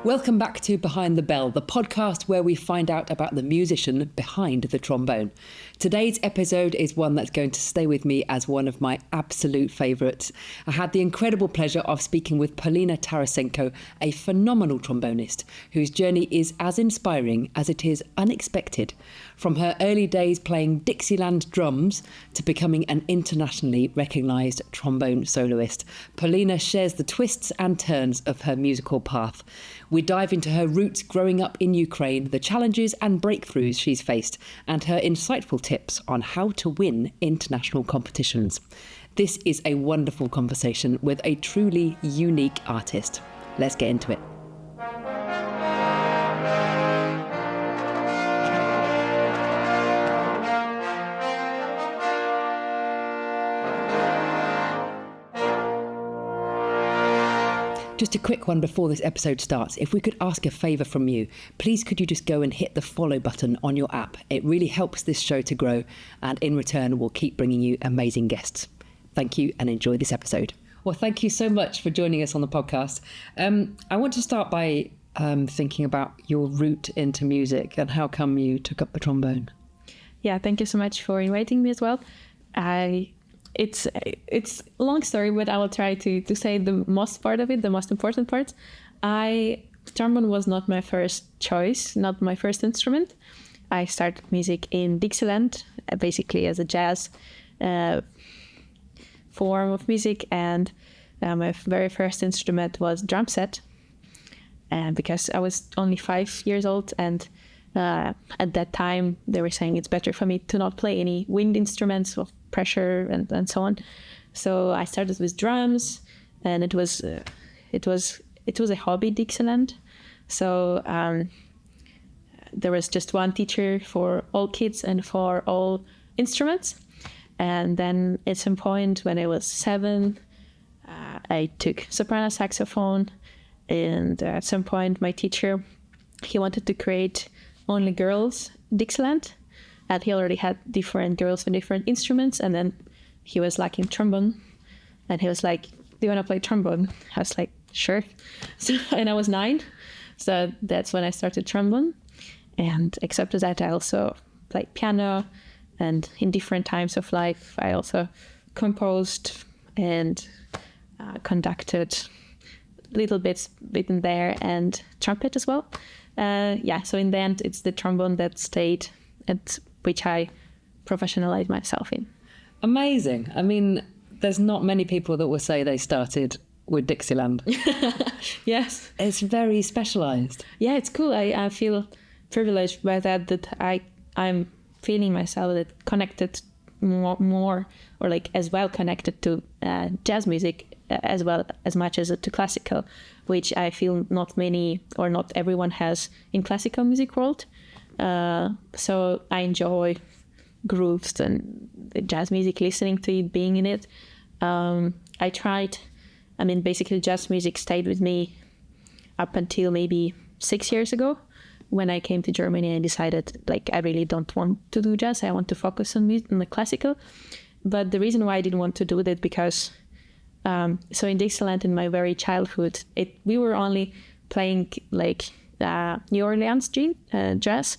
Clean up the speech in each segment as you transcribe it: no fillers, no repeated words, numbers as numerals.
Welcome back to Behind the Bell, the podcast where we find out about the musician behind the trombone. Today's episode is one that's going to stay with me as one of my absolute favourites. I had the incredible pleasure of speaking with Polina Tarasenko, a phenomenal trombonist whose journey is as inspiring as it is unexpected. From her early days playing Dixieland drums to becoming an internationally recognised trombone soloist, Polina shares the twists and turns of her musical path. We dive into her roots growing up in Ukraine, the challenges and breakthroughs she's faced, and her insightful tips on how to win international competitions. This is a wonderful conversation with a truly unique artist. Let's get into it. Just a quick one before this episode starts. If we could ask a favour from you, please could you just go and hit the follow button on your app? It really helps this show to grow, and in return, we'll keep bringing you amazing guests. Thank you and enjoy this episode. Well, thank you so much for joining us on the podcast. I want to start by thinking about your route into music and how come you took up the trombone. Yeah, thank you so much for inviting me as well. It's a long story, but I will try to say the most part of it, the most important part. Trombone was not my first choice, not my first instrument. I started music in Dixieland, basically as a jazz form of music, and my very first instrument was drum set, because I was only 5 years old, and at that time they were saying it's better for me to not play any wind instruments of pressure and so on. So I started with drums, and it was a hobby, Dixieland. So there was just one teacher for all kids and for all instruments. And then at some point when I was 7, I took soprano saxophone, and at some point my teacher, he wanted to create only girls Dixieland, and he already had different girls for different instruments, and then he was lacking trombone, and he was like, do you want to play trombone? I was like, sure. So, and I was 9, so that's when I started trombone. And except for that, I also played piano, and in different times of life I also composed and conducted little bits in there, and trumpet as well. So in the end, it's the trombone that stayed, at which I professionalized myself in. Amazing. I mean, there's not many people that will say they started with Dixieland. Yes. It's very specialised. Yeah, it's cool. I feel privileged by that I'm feeling myself that connected more or like as well connected to jazz music as well as much as to classical, which I feel not many or not everyone has in classical music world. So I enjoy grooves and jazz music, listening to it, being in it. Basically jazz music stayed with me up until maybe 6 years ago, when I came to Germany and decided I really don't want to do jazz. I want to focus on the classical. But the reason why I didn't want to do that, because so in Dixieland, in my very childhood, we were only playing New Orleans jazz,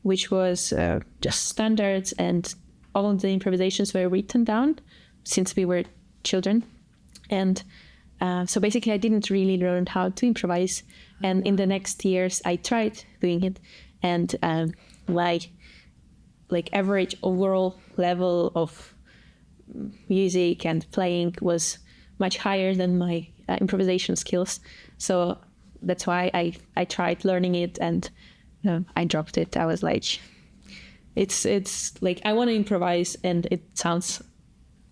which was just standards, and all of the improvisations were written down since we were children. And so basically I didn't really learn how to improvise. And in the next years I tried doing it, and average overall level of music and playing was much higher than my improvisation skills. So that's why I tried learning it, and I dropped it. I was like, it's like I want to improvise and it sounds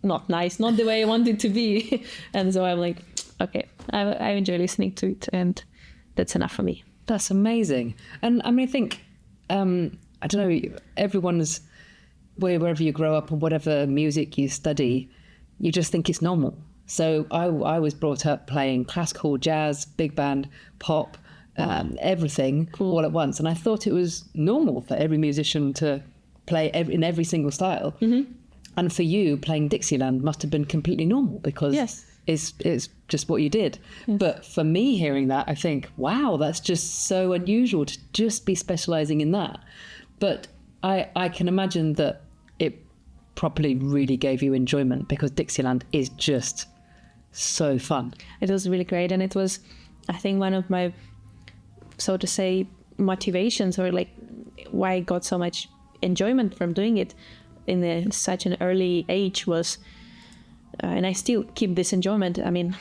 not nice, not the way I want it to be. And so I'm like, okay, I enjoy listening to it, and that's enough for me. That's amazing. And I think, I don't know, everyone's, wherever you grow up and whatever music you study, you just think it's normal. So I was brought up playing classical, jazz, big band, pop, everything all at once. And I thought it was normal for every musician to play in every single style. Mm-hmm. And for you, playing Dixieland must have been completely normal, because is just what you did. Yes. But for me, hearing that, I think, wow, that's just so unusual to just be specialising in that. But I can imagine that it probably really gave you enjoyment, because Dixieland is just so fun. It was really great, and it was, I think, one of my, so to say, motivations, or like why I got so much enjoyment from doing it in such an early age was, and I still keep this enjoyment. I mean,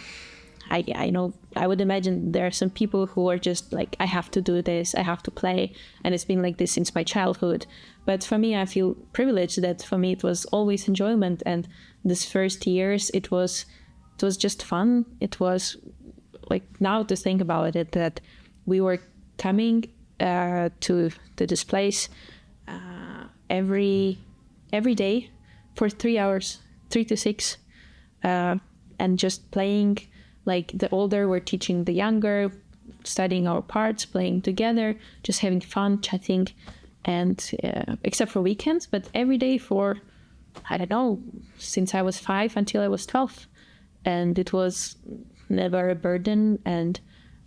I know, I would imagine there are some people who are just like, I have to do this, I have to play, and it's been like this since my childhood. But for me, I feel privileged that for me it was always enjoyment, and this first years it was just fun. It was like, now to think about it, that we were coming to this place every day for 3 hours, 3 to 6, and just playing. Like the older were teaching the younger, studying our parts, playing together, just having fun, chatting, and except for weekends, but every day for, I don't know, since I was 5 until I was 12. And it was never a burden, and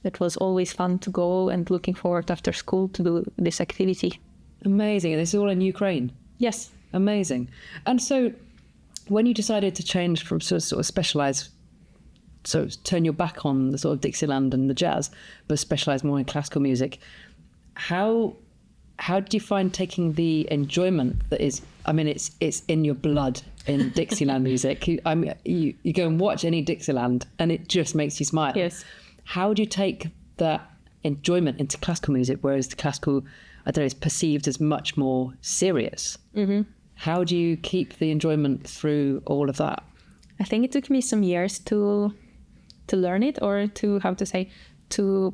it was always fun to go, and looking forward after school to do this activity. Amazing. This is all in Ukraine? Yes. Amazing. And so when you decided to change from sort of specialise, so turn your back on the sort of Dixieland and the jazz, but specialise more in classical music, how did you find taking the enjoyment that is, I mean, it's in your blood in Dixieland music. You go and watch any Dixieland and it just makes you smile. Yes. How do you take that enjoyment into classical music, whereas the classical, I don't know, is perceived as much more serious? Mm-hmm. How do you keep the enjoyment through all of that? I think it took me some years to learn it, or to, how to say, to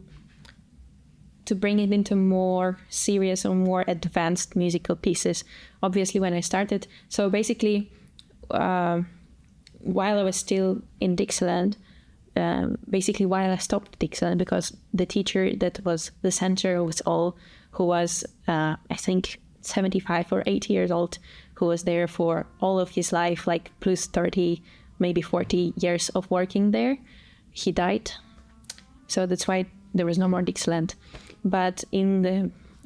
bring it into more serious or more advanced musical pieces. Obviously, when I started, so basically, while I was still in Dixieland, basically while I stopped Dixieland, because the teacher that was the center was all, who was, I think, 75 or 80 years old, who was there for all of his life, like plus 30, maybe 40 years of working there. He died. So that's why there was no more Dixieland. But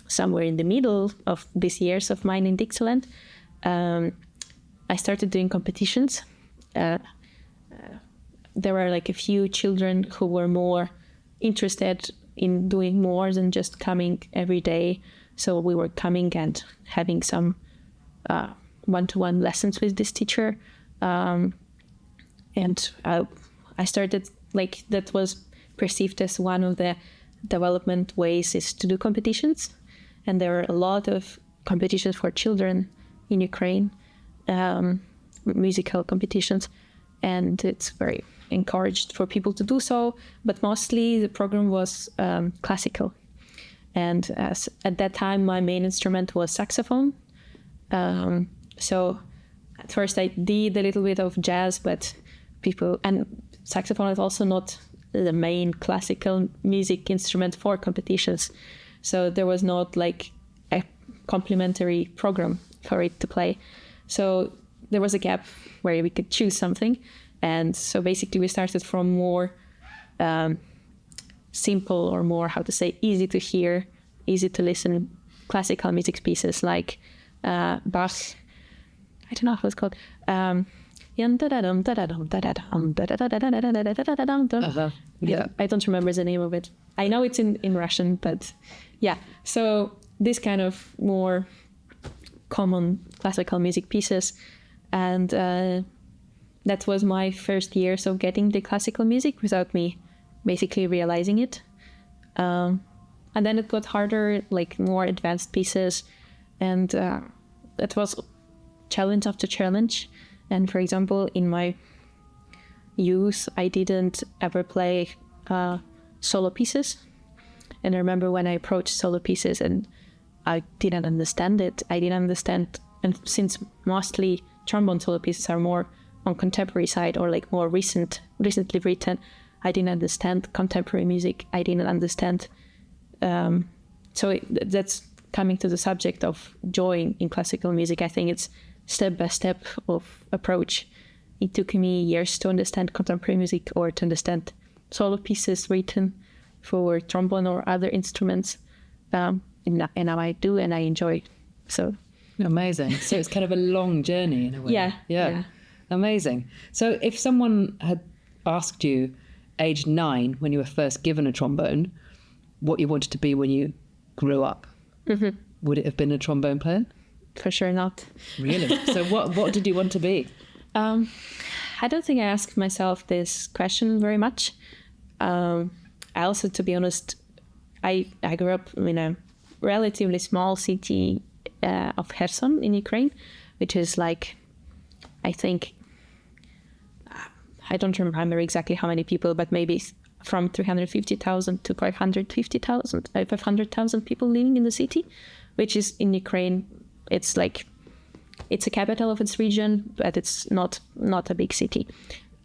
somewhere in the middle of these years of mine in Dixieland, I started doing competitions. There were like a few children who were more interested in doing more than just coming every day. So we were coming and having some one-to-one lessons with this teacher. And I started, like, that was perceived as one of the development ways is to do competitions. And there are a lot of competitions for children in Ukraine, musical competitions. And it's very encouraged for people to do so. But mostly the program was classical. And at that time, my main instrument was saxophone. So at first I did a little bit of jazz, but and saxophone is also not the main classical music instrument for competitions. So there was not like a complementary program for it to play. So there was a gap where we could choose something. And so basically we started from more simple, or more, how to say, easy to hear, easy to listen classical music pieces like Bach. I don't know how it's called. Yeah, I don't remember the name of it. I know it's in Russian, but yeah. So this kind of more common classical music pieces, and that was my first years of getting the classical music without me basically realizing it. And then it got harder, like more advanced pieces, and it was challenge after challenge. And for example, in my youth, I didn't ever play solo pieces. And I remember when I approached solo pieces and I didn't understand it. I didn't understand, and since mostly trombone solo pieces are more on contemporary side, or like more recently written, I didn't understand contemporary music. I didn't understand. That's coming to the subject of joy in classical music. I think it's step by step of approach. it took me years to understand contemporary music or to understand solo pieces written for trombone or other instruments. And now I do, and I enjoy it. So amazing. So it's kind of a long journey in a way. Yeah. Amazing. So if someone had asked you, age 9, when you were first given a trombone, what you wanted to be when you grew up, would it have been a trombone player? For sure not. Really? So what did you want to be? I don't think I asked myself this question very much. I also, to be honest, I grew up in a relatively small city of Kherson in Ukraine, which is like, I think, I don't remember exactly how many people, but maybe from 350,000 to 500,000 people living in the city, which is in Ukraine. It's like, it's a capital of its region, but it's not a big city.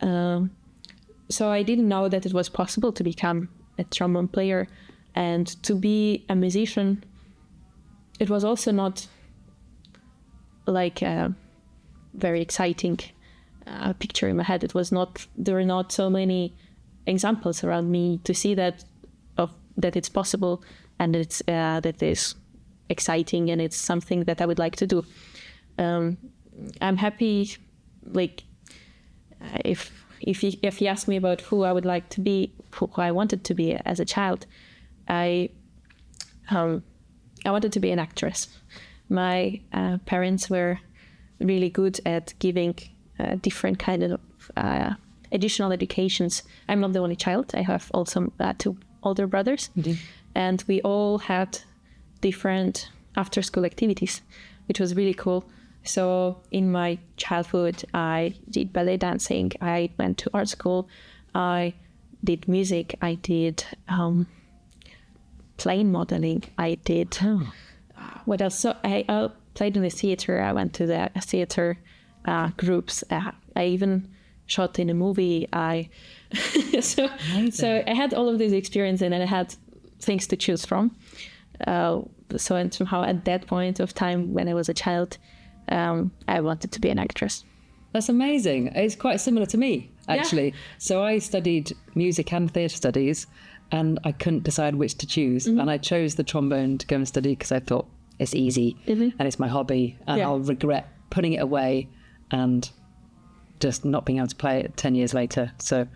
So I didn't know that it was possible to become a trombone player and to be a musician. It was also not like a very exciting picture in my head. There were not so many examples around me to see that it's possible, and that is exciting, and it's something that I would like to do. I'm happy, like, if you ask me about who I would like to be, who I wanted to be as a child, I wanted to be an actress. My parents were really good at giving different kind of additional educations. I'm not the only child. I have also 2 older brothers. Indeed. And we all had different after-school activities, which was really cool. So in my childhood, I did ballet dancing. I went to art school. I did music. I did plane modeling. I did what else? So I played in the theater. I went to the theater groups. I even shot in a movie. So I had all of these experiences, and I had things to choose from. And somehow at that point of time when I was a child, I wanted to be an actress. That's amazing. It's quite similar to me, actually. Yeah. So I studied music and theatre studies, and I couldn't decide which to choose. And I chose the trombone to go and study because I thought it's easy and it's my hobby, and I'll regret putting it away and just not being able to play it 10 years later. So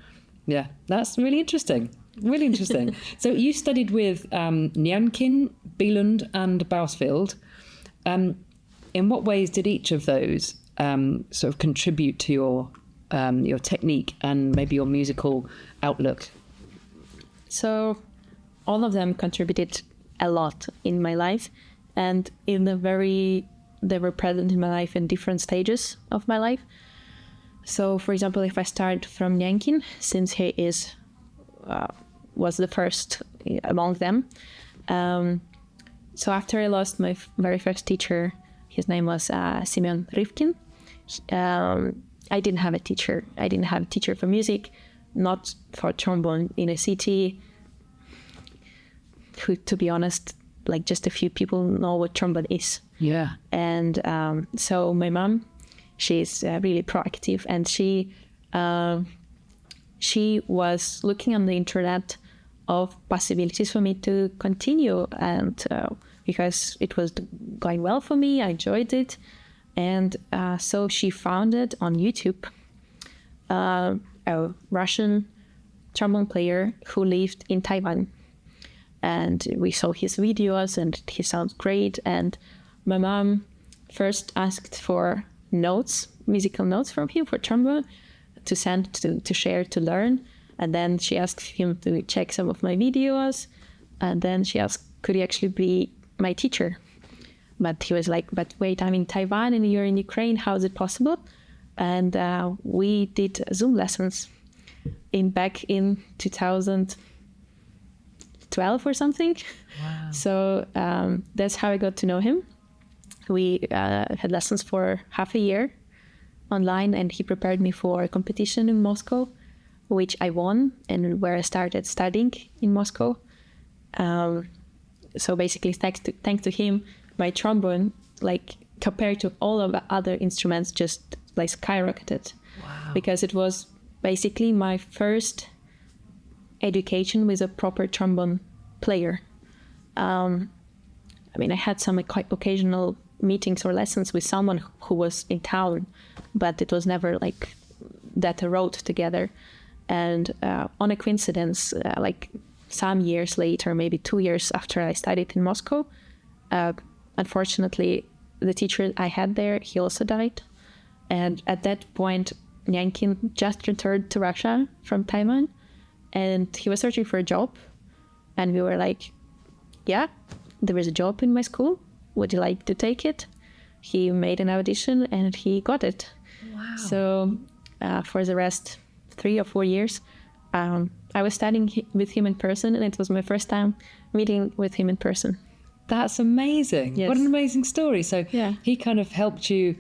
yeah, that's really interesting. Really interesting. So you studied with Nyankin, Bieland and Bousfield. In what ways did each of those sort of contribute to your technique and maybe your musical outlook? So all of them contributed a lot in my life, and they were present in my life in different stages of my life. So, for example, if I start from Nyankin, since he was the first among them. So after I lost my very first teacher, his name was Simeon Rivkin. I didn't have a teacher. I didn't have a teacher for music, not for trombone, in a city who, to be honest, like just a few people know what trombone is. Yeah. And so my mom, she's really proactive, and she was looking on the internet of possibilities for me to continue, and because it was going well for me, I enjoyed it. And so she found it on YouTube, a Russian trombone player who lived in Taiwan. And we saw his videos, and he sounds great. And my mom first asked for notes, musical notes from him for trombone to send, to share, to learn. And then she asked him to check some of my videos. And then she asked, could he actually be my teacher? But he was like, but wait, I'm in Taiwan and you're in Ukraine. How is it possible? And we did Zoom lessons back in 2012 or something. Wow. So that's how I got to know him. We had lessons for half a year online, and he prepared me for a competition in Moscow, which I won, and where I started studying in Moscow. So basically, thanks to him, my trombone, like compared to all of the other instruments, just like skyrocketed. Wow. because it was basically my first education with a proper trombone player. I mean, I had some occasional meetings or lessons with someone who was in town, but it was never like that a road together. And on a coincidence, like some years later, maybe 2 years after I studied in Moscow, unfortunately, the teacher I had there, he also died. And at that point, Nyankin just returned to Russia from Taiwan, and he was searching for a job. And we were like, yeah, there is a job in my school. Would you like to take it? He made an audition and he got it. Wow. So for the rest 3 or 4 years, I was studying with him in person, and it was my first time meeting with him in person. That's amazing. Yes. What an amazing story. So Yeah. he kind of helped you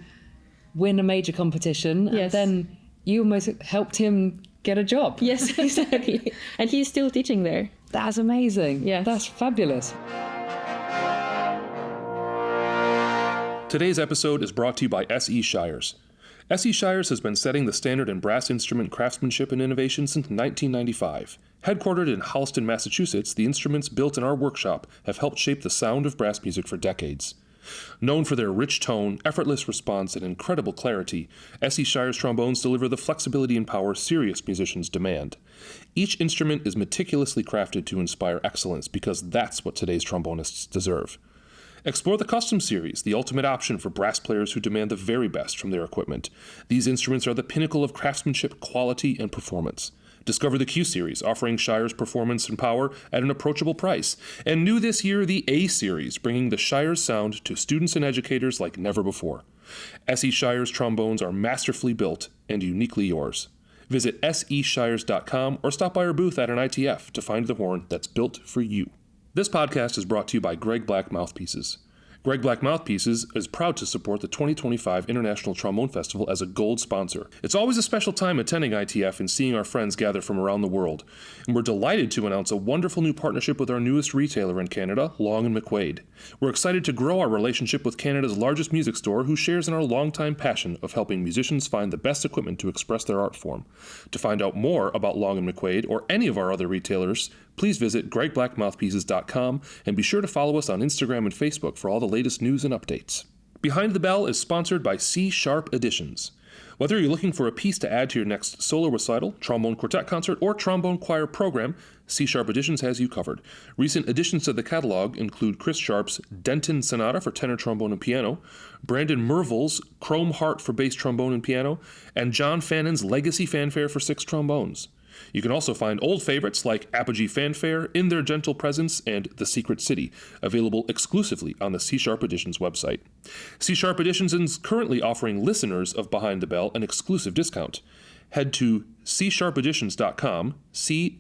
win a major competition, and Yes. then you almost helped him get a job. Yes, exactly. And he's still teaching there. That's amazing. Yes. That's fabulous. Today's episode is brought to you by S.E. Shires. S.E. Shires has been setting the standard in brass instrument craftsmanship and innovation since 1995. Headquartered in Holliston, Massachusetts, the instruments built in our workshop have helped shape the sound of brass music for decades. Known for their rich tone, effortless response, and incredible clarity, S.E. Shires trombones deliver the flexibility and power serious musicians demand. Each instrument is meticulously crafted to inspire excellence because that's what today's trombonists deserve. Explore the Custom Series, the ultimate option for brass players who demand the very best from their equipment. These instruments are the pinnacle of craftsmanship, quality, and performance. Discover the Q Series, offering Shires performance and power at an approachable price. And new this year, the A Series, bringing the Shires sound to students and educators like never before. S.E. Shires trombones are masterfully built and uniquely yours. Visit seshires.com or stop by our booth at an ITF to find the horn that's built for you. This podcast is brought to you by Greg Black Mouthpieces. Greg Black Mouthpieces is proud to support the 2025 International Trombone Festival as a gold sponsor. It's always a special time attending ITF and seeing our friends gather from around the world. And we're delighted to announce a wonderful new partnership with our newest retailer in Canada, Long & McQuaid. We're excited to grow our relationship with Canada's largest music store, who shares in our longtime passion of helping musicians find the best equipment to express their art form. To find out more about Long & McQuaid or any of our other retailers, please visit gregblackmouthpieces.com and be sure to follow us on Instagram and Facebook for all the latest news and updates. Behind the Bell is sponsored by C Sharp Editions. Whether you're looking for a piece to add to your next solo recital, trombone quartet concert, or trombone choir program, C Sharp Editions has you covered. Recent additions to the catalog include Chris Sharp's Denton Sonata for tenor trombone and piano, Brandon Merville's Chrome Heart for bass trombone and piano, and John Fannon's Legacy Fanfare for 6 trombones. You can also find old favorites like Apogee Fanfare, In Their Gentle Presence, and The Secret City, available exclusively on the C Sharp Editions website. C Sharp Editions is currently offering listeners of Behind the Bell an exclusive discount. Head to csharpeditions.com, CSHARPE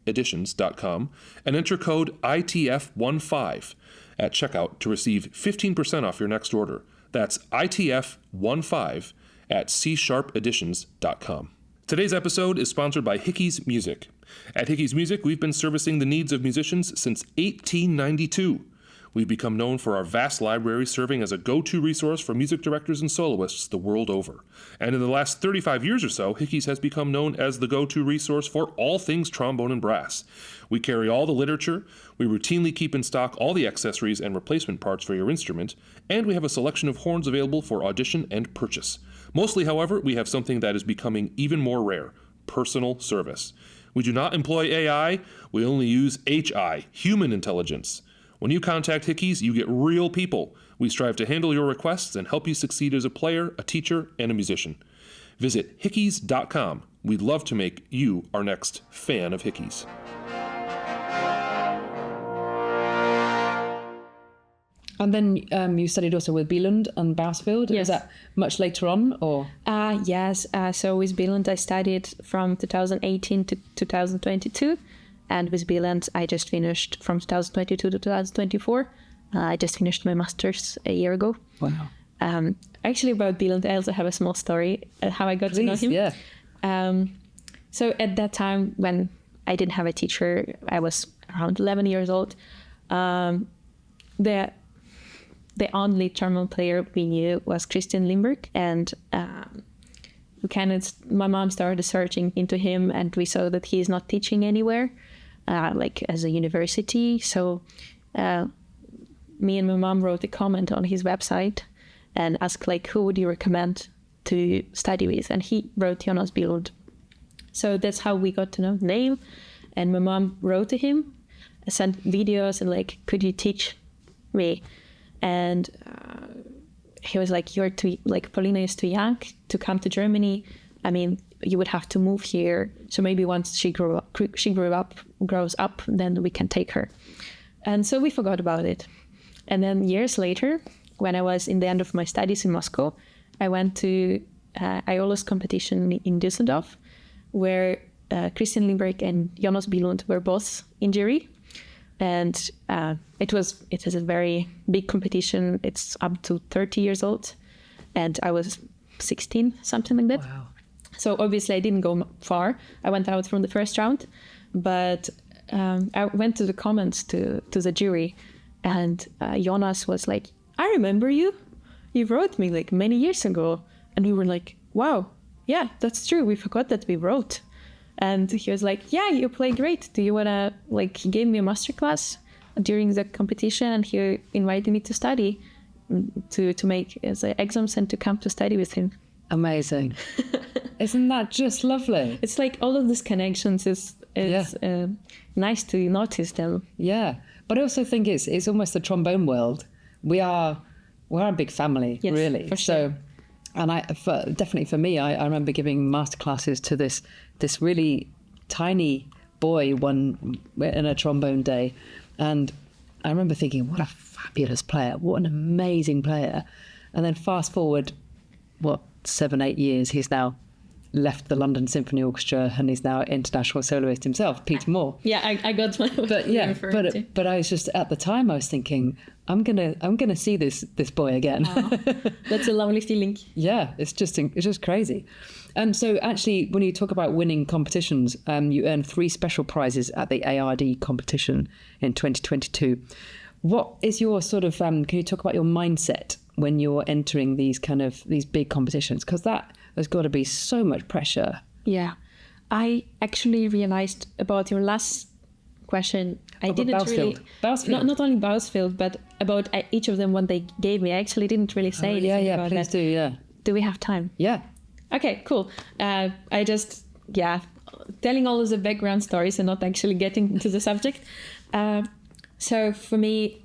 editions.com, and enter code ITF15 at checkout to receive 15% off your next order. That's ITF15 at csharpeditions.com. Today's episode is sponsored by Hickey's Music. At Hickey's Music, we've been servicing the needs of musicians since 1892. We've become known for our vast library, serving as a go-to resource for music directors and soloists the world over. And in the last 35 years or so, Hickey's has become known as the go-to resource for all things trombone and brass. We carry all the literature, we routinely keep in stock all the accessories and replacement parts for your instrument, and we have a selection of horns available for audition and purchase. Mostly, however, we have something that is becoming even more rare: personal service. We do not employ AI, we only use HI, human intelligence. When you contact Hickey's, you get real people. We strive to handle your requests and help you succeed as a player, a teacher, and a musician. Visit hickeys.com. We'd love to make you our next fan of Hickey's. And then you studied also with Bieland and Bousfield. Yes. Was that much later on, or? Yes. So with Bieland, I studied from 2018 to 2022. And with Bieland, I just finished from 2022 to 2024. I just finished my master's a year ago. Wow. Actually, about Bieland, I also have a small story how I got to know him. Yeah. So at that time, when I didn't have a teacher, I was around 11 years old. the only trombone player we knew was Christian Limburg, and my mom started searching into him, and we saw that he's not teaching anywhere, like as a university. So me and my mom wrote a comment on his website and asked like, who would you recommend to study with? And he wrote Jonas Billund. So that's how we got to know the name. And my mom wrote to him, sent videos, and like, could you teach me? And he was like, Polina is too young to come to Germany. I mean, you would have to move here. So maybe once she grows up, then we can take her. And so we forgot about it. And then years later, when I was in the end of my studies in Moscow, I went to Iola's competition in Düsseldorf, where Christian Limburg and Jonas Billund were both in jury. And it is a very big competition. It's up to 30 years old. And I was 16, something like that. Wow. So obviously I didn't go far. I went out from the first round. But I went to the comments to the jury. And Jonas was like, I remember you. You wrote me like many years ago. And we were like, wow, yeah, that's true. We forgot that we wrote. And he was like, yeah, you play great. Do you want to, like, he gave me a masterclass during the competition, and he invited me to study, to make the exams and to come to study with him. Amazing. Isn't that just lovely? It's like all of these connections is nice to notice them. Yeah. But I also think it's almost the trombone world. We're a big family, yes, really. For sure. So, and definitely for me, I remember giving masterclasses to this really tiny boy in a trombone day, and I remember thinking, what a fabulous player, what an amazing player. And then fast forward, 7-8 years, he's now left the London Symphony Orchestra, and he's now an international soloist himself, Peter Moore. Yeah, I got my. But I was just, at the time I was thinking, I'm gonna see this boy again. Wow. That's a lovely feeling. Yeah, it's just crazy. So actually, when you talk about winning competitions, you earned 3 special prizes at the ARD competition in 2022. What is your sort of? Can you talk about your mindset when you're entering these big competitions? Because that has got to be so much pressure. Yeah, I actually realized about your last question. I didn't Bousfield. really, not only Bousfield, but about each of them, what they gave me. I actually didn't really say anything about please that. do, yeah. Do we have time? Yeah. Okay, cool. I just, telling all of the background stories and not actually getting into the subject. So for me,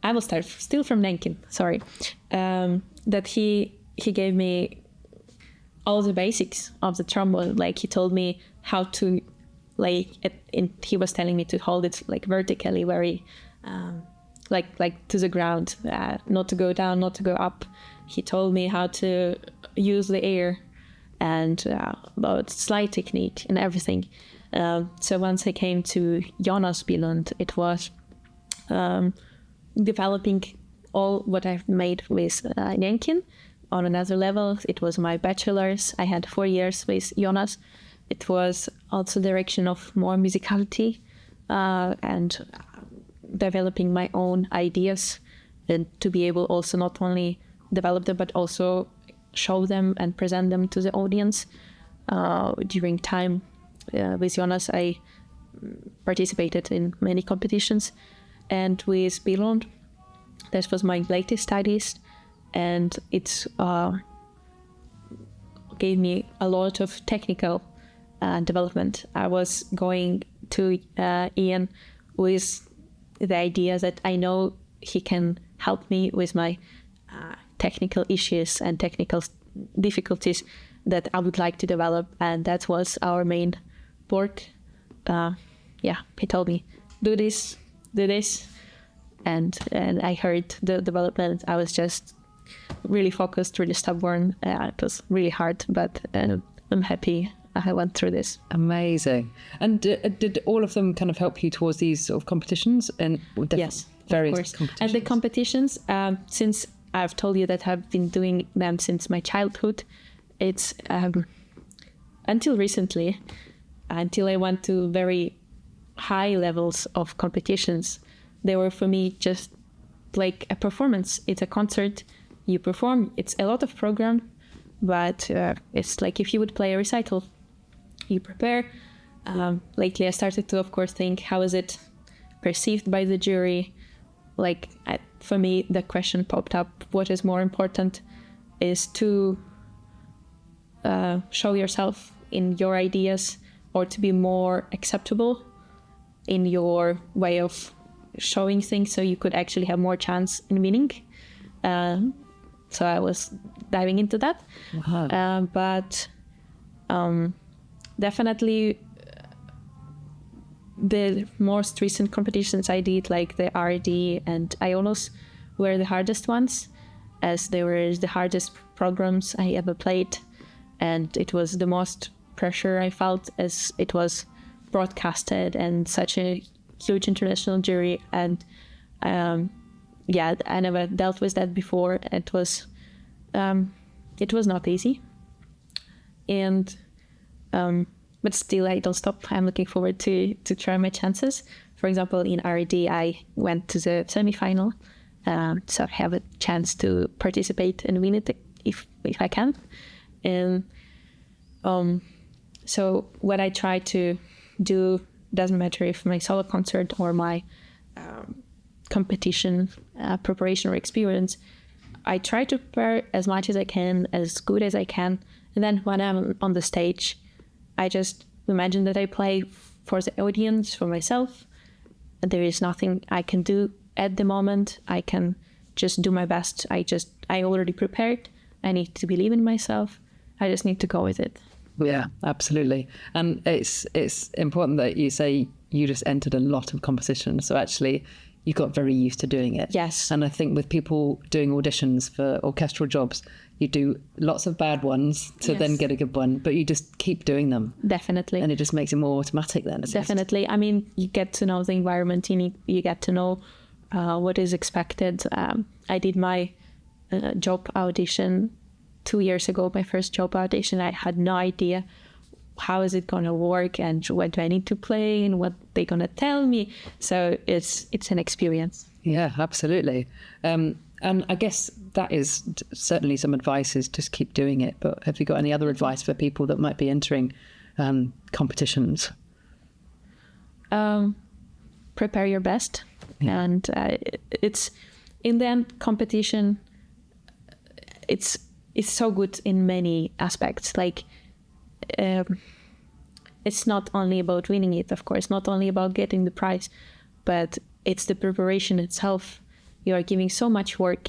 I will start still from Nenkin, sorry. That he gave me all the basics of the trombone. Like he told me how to, he was telling me to hold it like vertically, very like to the ground, not to go down, not to go up. He told me how to use the air and about slide technique and everything. So once I came to Jonas Billund, it was developing all what I've made with Nenkin on another level. It was my bachelor's. I had 4 years with Jonas. It was also direction of more musicality and developing my own ideas, and to be able also not only develop them but also show them and present them to the audience. During time with Jonas, I participated in many competitions, and with Billund, this was my latest studies, and it gave me a lot of technical development. I was going to Ian with the idea that I know he can help me with my technical issues and technical difficulties that I would like to develop, and that was our main work. He told me, do this, and I heard the development. I was just really focused, really stubborn. It was really hard, but I'm happy I went through this. Amazing. And did all of them kind of help you towards these sort of competitions? And yes, various of course. competitions. And the competitions, since I've told you that I've been doing them since my childhood, it's until recently, until I went to very high levels of competitions, they were for me just like a performance. It's a concert, you perform, it's a lot of program, but it's like if you would play a recital, you prepare. Lately I started to, of course, think, how is it perceived by the jury? Like, for me, the question popped up, what is more important is to show yourself in your ideas, or to be more acceptable in your way of showing things, so you could actually have more chance in winning. So I was diving into that. Wow. But definitely the most recent competitions I did, like the RD and Ionos, were the hardest ones, as they were the hardest programs I ever played. And it was the most pressure I felt, as it was broadcasted and such a huge international jury. And yeah, I never dealt with that before. It was not easy. And but still, I don't stop. I'm looking forward to try my chances. For example, in RD, I went to the semi-final, so I have a chance to participate and win it if I can. And so what I try to do, doesn't matter if my solo concert or my competition preparation or experience, I try to prepare as much as I can, as good as I can. And then when I'm on the stage, I just imagine that I play for the audience, for myself. There is nothing I can do at the moment. I can just do my best. I already prepared. I need to believe in myself. I just need to go with it. Yeah, absolutely. And it's important that you say you just entered a lot of competitions. So actually you got very used to doing it. Yes. And I think with people doing auditions for orchestral jobs, you do lots of bad ones to then get a good one, but you just keep doing them. Definitely. And it just makes it more automatic then. Definitely. I mean, you get to know the environment, you get to know what is expected. I did my job audition 2 years ago, my first job audition. I had no idea how is it going to work and what do I need to play and what they're going to tell me. So it's an experience. Yeah, absolutely. And I guess that is certainly some advice, is just keep doing it. But have you got any other advice for people that might be entering competitions? Prepare your best. Yeah. And it's, in the end, competition, it's so good in many aspects. Like, it's not only about winning it, of course, not only about getting the prize, but it's the preparation itself. You are giving so much work.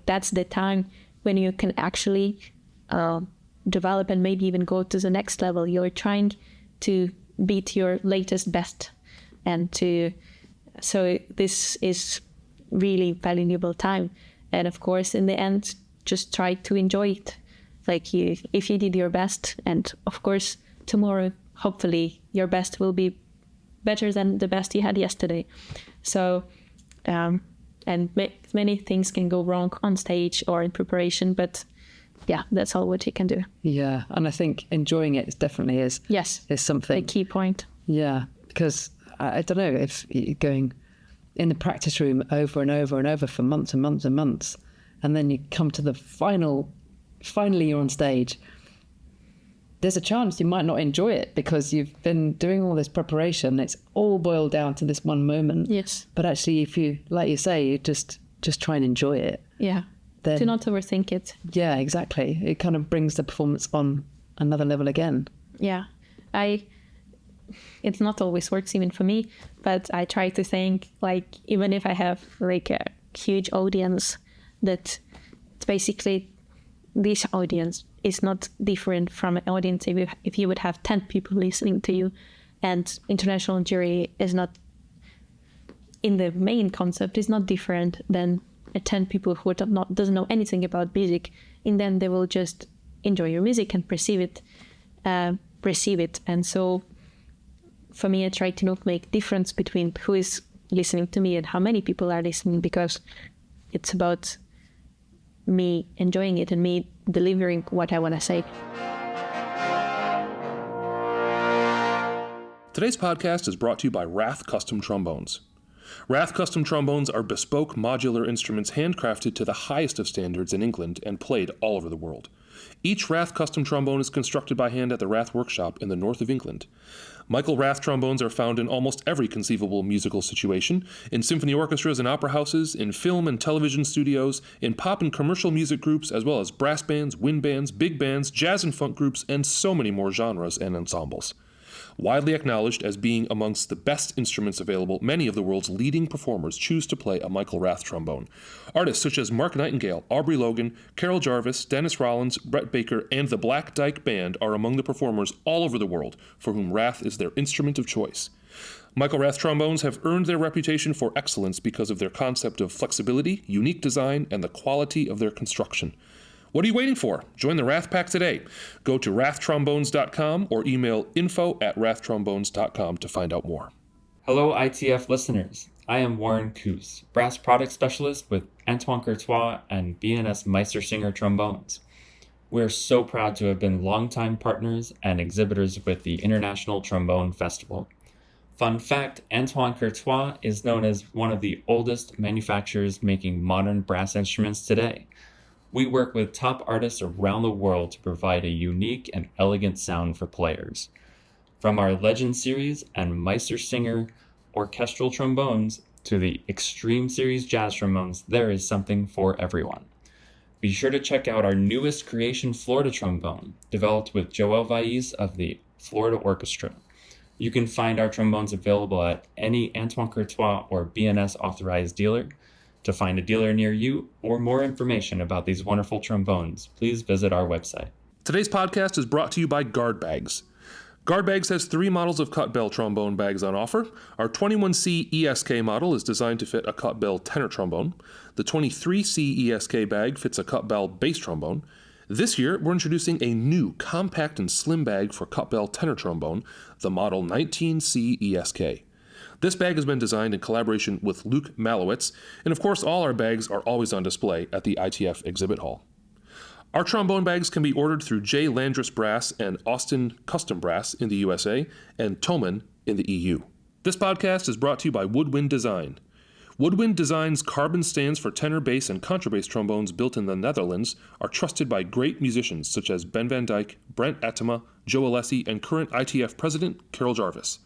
That's the time when you can actually develop and maybe even go to the next level. You're trying to beat your latest best, so this is really valuable time. And of course, in the end, just try to enjoy it. If you did your best, and of course tomorrow hopefully your best will be better than the best you had yesterday. So and many things can go wrong on stage or in preparation, but yeah, that's all what you can do. Yeah, and I think enjoying it definitely is something. A key point. Yeah, because I don't know, if you're going in the practice room over and over and over for months and months and months, and then you come to the finally you're on stage, there's a chance you might not enjoy it because you've been doing all this preparation. It's all boiled down to this one moment. Yes. But actually, if you, like you say, you just try and enjoy it. Yeah. Then, do not overthink it. Yeah, exactly. It kind of brings the performance on another level again. Yeah. It not always works even for me, but I try to think, even if I have a huge audience, that it's basically this audience is not different from an audience if you would have 10 people listening to you, and international jury is not, in the main concept, is not different than 10 people who doesn't know anything about music, and then they will just enjoy your music and perceive it. And so for me, I try to not make difference between who is listening to me and how many people are listening, because it's about me enjoying it and me delivering what I want to say. Today's podcast is brought to you by Wrath Custom Trombones. Rath custom trombones are bespoke modular instruments handcrafted to the highest of standards in England and played all over the world. Each Rath custom trombone is constructed by hand at the Rath Workshop in the north of England. Michael Rath trombones are found in almost every conceivable musical situation, in symphony orchestras and opera houses, in film and television studios, in pop and commercial music groups, as well as brass bands, wind bands, big bands, jazz and funk groups, and so many more genres and ensembles. Widely acknowledged as being amongst the best instruments available, many of the world's leading performers choose to play a Michael Rath trombone. Artists such as Mark Nightingale, Aubrey Logan, Carol Jarvis, Dennis Rollins, Brett Baker, and the Black Dyke Band are among the performers all over the world for whom Rath is their instrument of choice. Michael Rath trombones have earned their reputation for excellence because of their concept of flexibility, unique design, and the quality of their construction. What are you waiting for? Join the Rath Pack today. Go to rathtrombones.com or email info@rathtrombones.com to find out more. Hello, ITF listeners. I am Warren Coos, brass product specialist with Antoine Courtois and B&S Meistersinger trombones. We're so proud to have been longtime partners and exhibitors with the International Trombone Festival. Fun fact, Antoine Courtois is known as one of the oldest manufacturers making modern brass instruments today. We work with top artists around the world to provide a unique and elegant sound for players. From our Legend series and Meistersinger orchestral trombones to the Extreme series jazz trombones, there is something for everyone. Be sure to check out our newest creation, Florida trombone, developed with Joel Vaiz of the Florida Orchestra. You can find our trombones available at any Antoine Courtois or B&S authorized dealer. To find a dealer near you or more information about these wonderful trombones, please visit our website. Today's podcast is brought to you by Guard Bags. Guard Bags has 3 models of cut bell trombone bags on offer. Our 21C ESK model is designed to fit a cut bell tenor trombone. The 23C ESK bag fits a cut bell bass trombone. This year, we're introducing a new compact and slim bag for cut bell tenor trombone, the model 19C ESK. This bag has been designed in collaboration with Luke Malowitz, and of course all our bags are always on display at the ITF exhibit hall. Our trombone bags can be ordered through J. Landris Brass and Austin Custom Brass in the USA and Thomann in the EU. This podcast is brought to you by Woodwind Design. Woodwind Design's carbon stands for tenor, bass, and contrabass trombones built in the Netherlands are trusted by great musicians such as Ben van Dyke, Brent Attema, Joe Alessi, and current ITF president Carol Jarvis.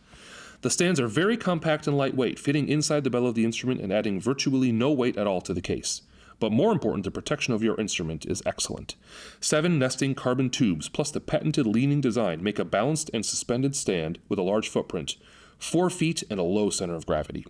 The stands are very compact and lightweight, fitting inside the bell of the instrument and adding virtually no weight at all to the case. But more important, the protection of your instrument is excellent. 7 nesting carbon tubes plus the patented leaning design make a balanced and suspended stand with a large footprint, 4 feet and a low center of gravity.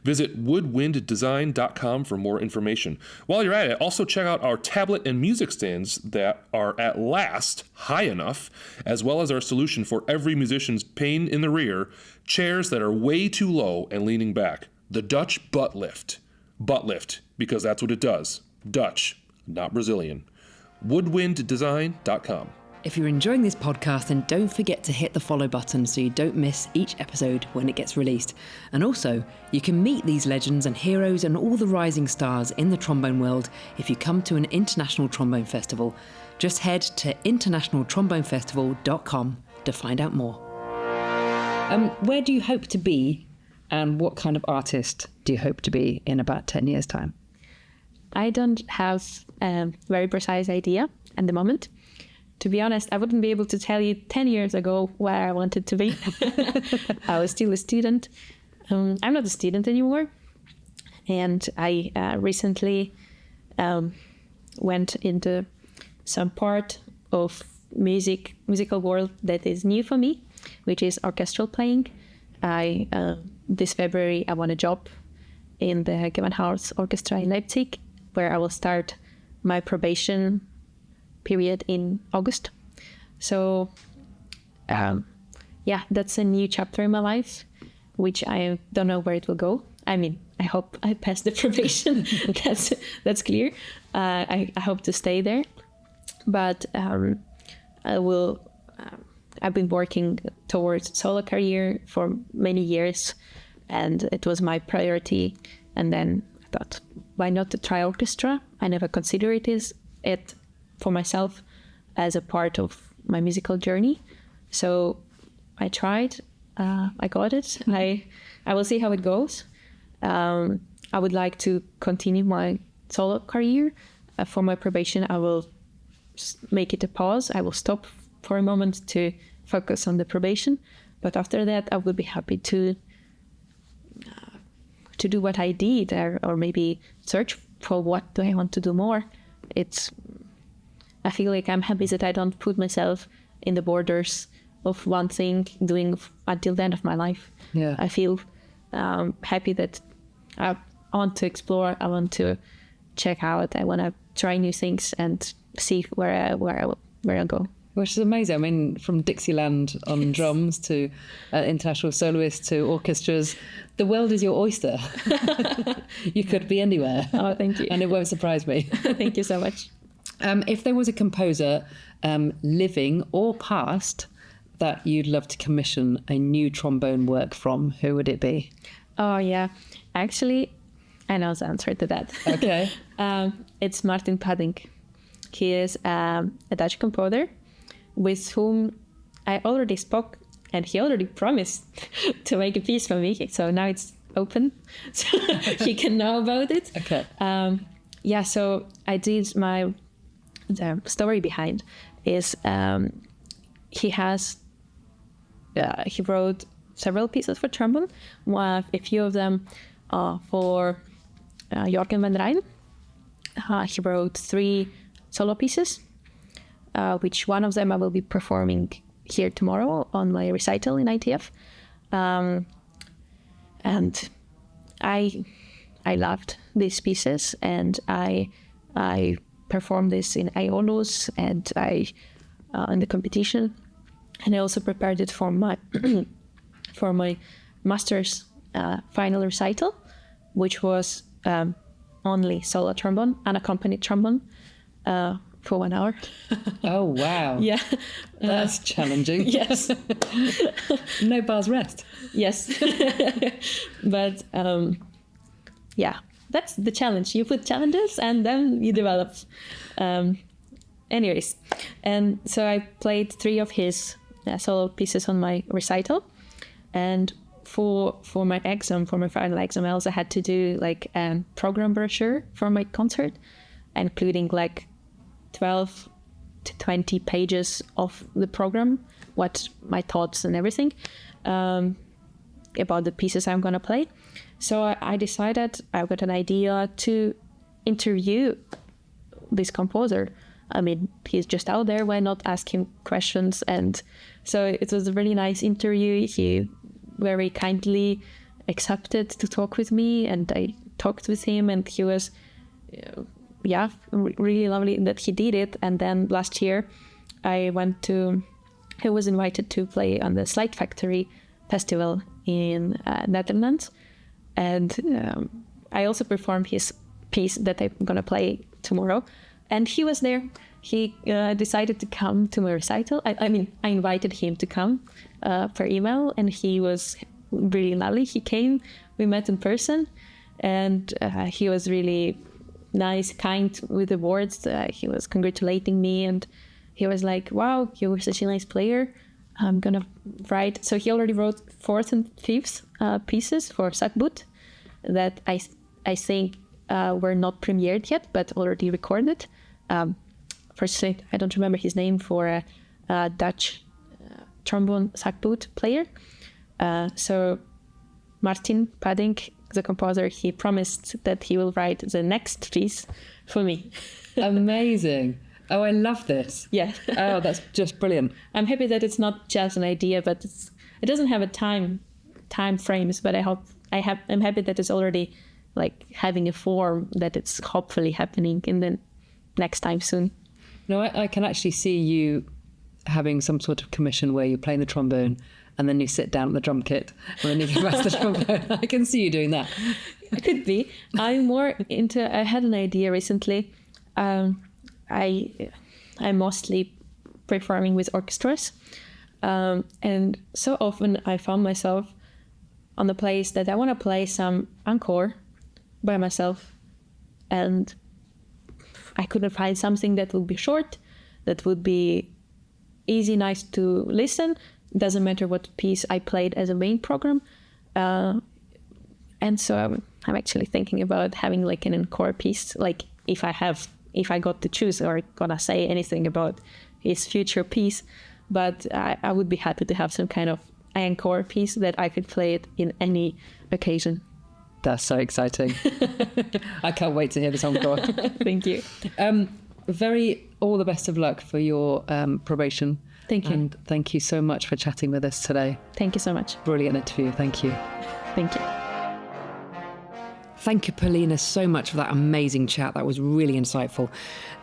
Visit woodwinddesign.com for more information. While you're at it, also check out our tablet and music stands that are at last high enough, as well as our solution for every musician's pain in the rear, chairs that are way too low and leaning back. The Dutch butt lift. Butt lift, because that's what it does. Dutch, not Brazilian. woodwinddesign.com. If you're enjoying this podcast, then don't forget to hit the follow button so you don't miss each episode when it gets released. And also, you can meet these legends and heroes and all the rising stars in the trombone world if you come to an international trombone festival. Just head to internationaltrombonefestival.com to find out more. Where do you hope to be, and what kind of artist do you hope to be in about 10 years' time? I don't have a very precise idea at the moment. To be honest, I wouldn't be able to tell you 10 years ago where I wanted to be. I was still a student. I'm not a student anymore. And I recently went into some part of musical world that is new for me, which is orchestral playing. This February, I won a job in the Gewandhaus Orchestra in Leipzig, where I will start my probation period in August. So that's a new chapter in my life, which I don't know where it will go. I mean, I hope I pass the probation. that's clear. I hope to stay there, but I've been working towards solo career for many years, and it was my priority. And then I thought, why not to try orchestra? I never considered it for myself as a part of my musical journey. So I tried, I got it. I will see how it goes. I would like to continue my solo career. For my probation, I will make it a pause. I will stop for a moment to focus on the probation. But after that, I would be happy to do what I did, or maybe search for what do I want to do more. I feel like I'm happy that I don't put myself in the borders of one thing doing until the end of my life. Yeah. I feel happy that I want to explore. I want to check out. I want to try new things and see where I'll go. Which is amazing. I mean, from Dixieland on drums to international soloists to orchestras, the world is your oyster. You could be anywhere. Oh, thank you. And it won't surprise me. Thank you so much. If there was a composer, living or past, that you'd love to commission a new trombone work from, who would it be? Oh, yeah. Actually, I know the answer to that. Okay. It's Martin Padding. He is a Dutch composer with whom I already spoke, and he already promised to make a piece for me. So now it's open, so he can know about it. Okay. Yeah, so I did the story behind is he wrote several pieces for trombone, a few of them for Jorgen van Rijn. He wrote 3 solo pieces, which one of them I will be performing here tomorrow on my recital in ITF. And I loved these pieces, and I performed this in Aonus and in the competition, and I also prepared it for my for my master's final recital, which was only solo trombone, unaccompanied trombone, for 1 hour. Oh, wow. Yeah. That's challenging. Yes. No bars rest. Yes. But yeah, that's the challenge. You put challenges and then you develop. Anyways, and so I played 3 of his solo pieces on my recital, and for my exam, for my final exam, I also had to do like a program brochure for my concert, including like 12 to 20 pages of the program, what my thoughts and everything about the pieces I'm going to play. So I decided, I got an idea to interview this composer. I mean, he's just out there, why not ask him questions? And so it was a really nice interview. He very kindly accepted to talk with me, and I talked with him, and he was really lovely that he did it. And then last year I was invited to play on the Slide Factory festival in Netherlands, and I also performed his piece that I'm gonna play tomorrow, and he was there. He decided to come to my recital. I invited him to come per email, and he was really lovely. He came, we met in person, and he was really nice, kind with the words. He was congratulating me, and he was like, wow, you were such a nice player. I'm gonna write. So he already wrote 4th and 5th pieces for Sackboot that I think were not premiered yet, but already recorded. First, I don't remember his name, for a Dutch trombone Sackboot player. So Martin Padding, the composer, he promised that he will write the next piece for me. Amazing. Oh, I love this. Yeah. Oh, that's just brilliant. I'm happy that it's not just an idea, but it doesn't have a time frames, but I'm happy that it's already like having a form, that it's hopefully happening in the next time soon. No, I can actually see you having some sort of commission where you're playing the trombone and then you sit down at the drum kit and then you give us the trombone. I can see you doing that. It could be. I'm more into, I had an idea recently. I'm mostly performing with orchestras. And so often I found myself on the place that I want to play some encore by myself, and I couldn't find something that would be short, that would be easy, nice to listen. Doesn't matter what piece I played as a main program. And so I'm actually thinking about having like an encore piece. Like if I got to choose or gonna say anything about his future piece, but I would be happy to have some kind of encore piece that I could play it in any occasion. That's so exciting. I can't wait to hear this encore. Thank you. All the best of luck for your probation. Thank you. And thank you so much for chatting with us today. Thank you so much. Brilliant interview. Thank you. Thank you. Thank you, Polina, so much for that amazing chat. That was really insightful.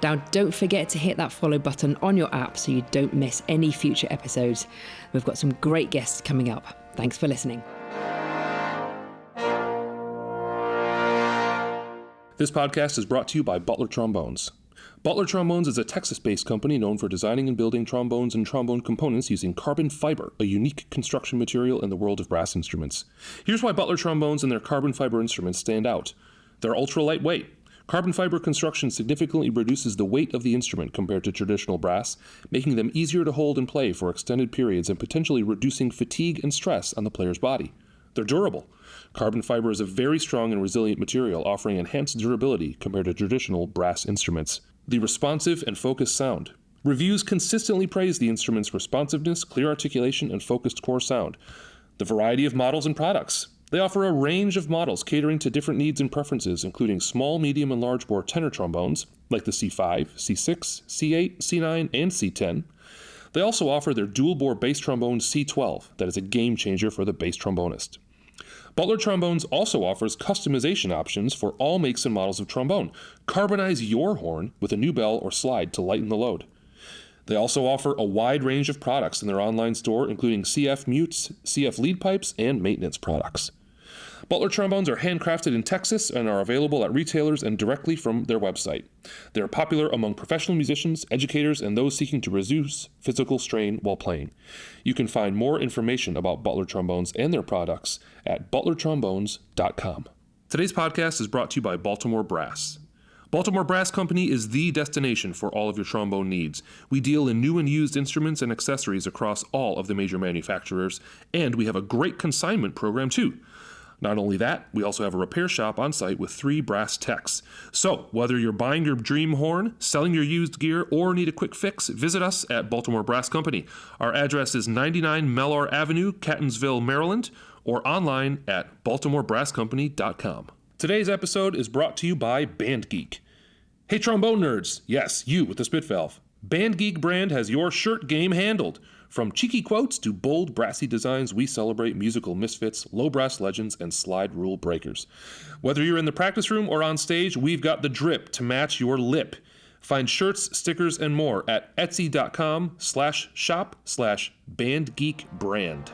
Now, don't forget to hit that follow button on your app so you don't miss any future episodes. We've got some great guests coming up. Thanks for listening. This podcast is brought to you by Butler Trombones. Butler Trombones is a Texas-based company known for designing and building trombones and trombone components using carbon fiber, a unique construction material in the world of brass instruments. Here's why Butler Trombones and their carbon fiber instruments stand out. They're ultra lightweight. Carbon fiber construction significantly reduces the weight of the instrument compared to traditional brass, making them easier to hold and play for extended periods and potentially reducing fatigue and stress on the player's body. They're durable. Carbon fiber is a very strong and resilient material, offering enhanced durability compared to traditional brass instruments. The responsive and focused sound. Reviews consistently praise the instrument's responsiveness, clear articulation, and focused core sound. The variety of models and products. They offer a range of models catering to different needs and preferences, including small, medium, and large bore tenor trombones, like the C5, C6, C8, C9, and C10. They also offer their dual bore bass trombone C12, that is a game changer for the bass trombonist. Butler Trombones also offers customization options for all makes and models of trombone. Carbonize your horn with a new bell or slide to lighten the load. They also offer a wide range of products in their online store, including CF mutes, CF lead pipes, and maintenance products. Butler Trombones are handcrafted in Texas and are available at retailers and directly from their website. They are popular among professional musicians, educators, and those seeking to reduce physical strain while playing. You can find more information about Butler Trombones and their products at butlertrombones.com. Today's podcast is brought to you by Baltimore Brass. Baltimore Brass Company is the destination for all of your trombone needs. We deal in new and used instruments and accessories across all of the major manufacturers, and we have a great consignment program too. Not only that, we also have a repair shop on site with 3 brass techs. So, whether you're buying your dream horn, selling your used gear, or need a quick fix, visit us at Baltimore Brass Company. Our address is 99 Mellor Avenue, Catonsville, Maryland, or online at baltimorebrasscompany.com. Today's episode is brought to you by Band Geek. Hey trombone nerds, yes, you with the spit valve. Band Geek brand has your shirt game handled. From cheeky quotes to bold, brassy designs, we celebrate musical misfits, low brass legends, and slide rule breakers. Whether you're in the practice room or on stage, we've got the drip to match your lip. Find shirts, stickers, and more at etsy.com/shop/bandgeekbrand.